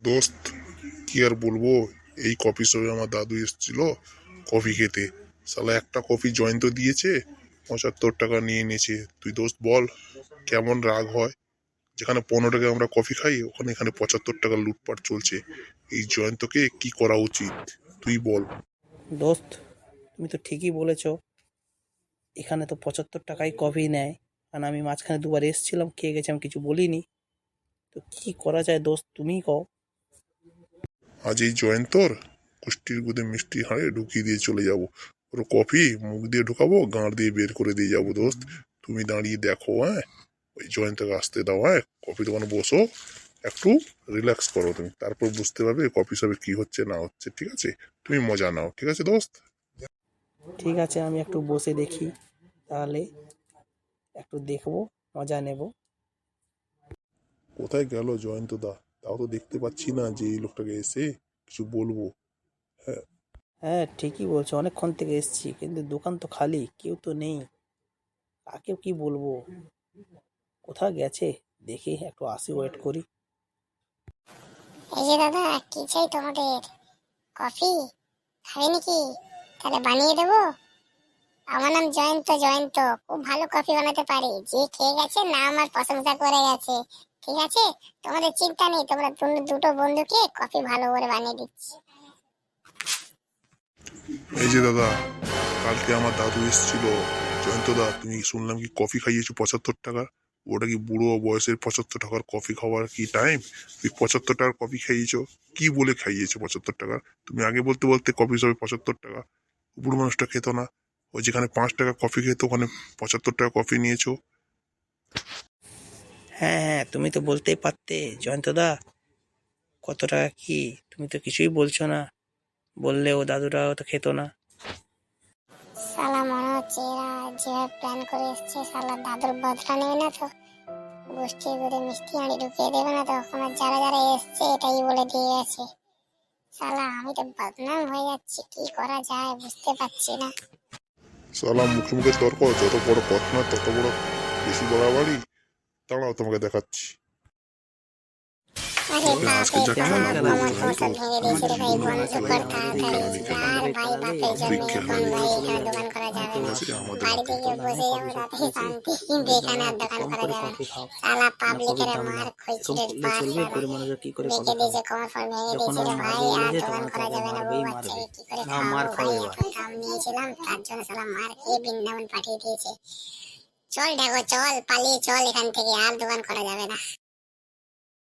দোস্ত, কি আর বলবো। এই কফি শপে আমার দাদু এসেছিল কফি খেতে। শালা একটা কফি জয়ন্ত দিয়েছে, 75 টাকা নিয়ে নিয়েছে। তুই দোস্ত বল, কেমন রাগ হয়। যেখানে 15 টাকায় আমরা কফি খাই, ওখানে এখানে 75 টাকা লুটপাট চলছে। এই জয়ন্তকে কি করা উচিত তুই বল। দোস্ত, তুমি তো ঠিকই বলেছ। এখানে তো 75 টাকায় কফি নেয়। কারণ আমি মাঝখানে দুবার এসেছিলাম, খেয়ে গেছি, আমি কিছু বলিনি। তো কি করা যায় দোস্ত, তুমিই কও। আজ এই জয়ন্তর কুষ্টির গুদে মিষ্টি হাঁড়ে ঢুকিয়ে দিয়ে চলে যাব। ওর কফি মুখ দিয়ে ঢুকাবো, গাঁড় দিয়ে বের করে দিয়ে যাবো। দোস্ত, তুমি দাঁড়িয়ে দেখো। হ্যাঁ, ওই জয়ন্তকে আসতে দাও। হ্যাঁ, কফি দোকানে বসো, একটু রিল্যাক্স করো তুমি, তারপর বুঝতে পারবে কফি শপে কি হচ্ছে না হচ্ছে। ঠিক আছে, তুমি মজা নাও। ঠিক আছে দোস্ত। ঠিক আছে, আমি একটু বসে দেখি, তাহলে একটু দেখবো, মজা নেব। কোথায় গেল জয়ন্ত দা? তাও তো দেখতে পাচ্ছি না যে এই লোকটাকে এসে কিছু বলবো। হ্যাঁ, হ্যাঁ, ঠিকই বলছো, অনেকক্ষণ থেকে এসেছি, কিন্তু দোকান তো খালি, কেউ তো নেই। কাকেও কি বলবো, কোথায় গেছে। দেখি একটু আসি, ওয়েট করি। এই যে দাদা, কি চাই তোমাদের? কফি খাবে নাকি? তাহলে বানিয়ে দেবো। আমার নাম জয়ন্ত। জয়ন্ত খুব ভালো কফি বানাতে পারি, যে খেয়ে গেছে না আমার প্রশংসা করে গেছে। ঠিক আছে, তোমাদের চিন্তা নেই, তোমরা দুটো বন্ধুকে কফি ভালো করে বানিয়ে দিচ্ছি। এই যে দাদা, কালকে আমার দাদু এসেছিল। জয়ন্ত দা, তুমি শুনলাম কি কফি খাইয়েছো 75 টাকা? ওটা কি বুড়ো বয়সের 75 টাকার কফি খাওয়ার কি টাইম? তুই 75 টাকার কফি খাইয়েছো? কি বলে খাইয়েছো 75 টাকা? তুমি আগে বলতে বলতে কফি সবে 75 টাকা। বুড়ো মানুষটা খেত না। ওই যেখানে 5 টাকা কফি খেত, ওখানে 75 টাকা কফি নিয়েছো। হ্যাঁ হ্যাঁ, তুমি তো বলতেই পারতে জয়ন্তদা, কত টাকা কি। তুমি তো কিছুই বলছো না, বললে ও দাদুরাও তো খেত না। শালা মনে হচ্ছে এরা যেভাবে প্ল্যান করে এসছে, শালা দাদুর বদলা নেবে না তো। গোষ্ঠীর করে মিষ্টি হাঁড়ি ঢুকিয়ে দেবে না তো? ওখানে যারা যারা এসছে এটাই বলে দিয়ে গেছে। শালা আমি তো বদনাম হয়ে যাচ্ছি, কি করা যায় বুঝতে পারছি না। সালাম, মুখে মুখে তর্ক, যত বড় কথা না তত বড় বেশি বাড়াবাড়ি। দাঁড়াও, তোমাকে দেখাচ্ছি। আরে তবে আজকে বাপরে যা বাপ, খেলা আমার করবো কৌশল জয়ন্ত, ভেঙে আমি দিয়েছে রে ভাই। বলবো বন্ধ ভাই কর আমাদের তাড়াতাড়ি। কেলানি খেলা আর নেই। ভাই বাপের কফি জন্য খেলা এখন নেই, ভাই এখানে দোকান করা যাবে ঠিক না। আছে? আমাদের বাড়িতে গিয়ে বসে যাবো রাতে শান্তি, কিন্তু এখানে আর দোকান করা যাবে না। শালা পাবলিকের মার খইচিড়ে পার শালা বেঁকে দিয়েছে, কোমর ফল ভেঙে দিয়েছে রে ভাই। আর দোকান করা যাবে না, বউ বাচ্চাকে কি করে খাওয়াবো ভাই? এত দাম নিয়েছিলাম, তার জন্য শালা মার খেয়ে বৃন্দাবন পাঠিয়ে দিয়েছে। চল দেখো, চল পালিয়ে চল এখান থেকে, আর দোকান করা যাবে না।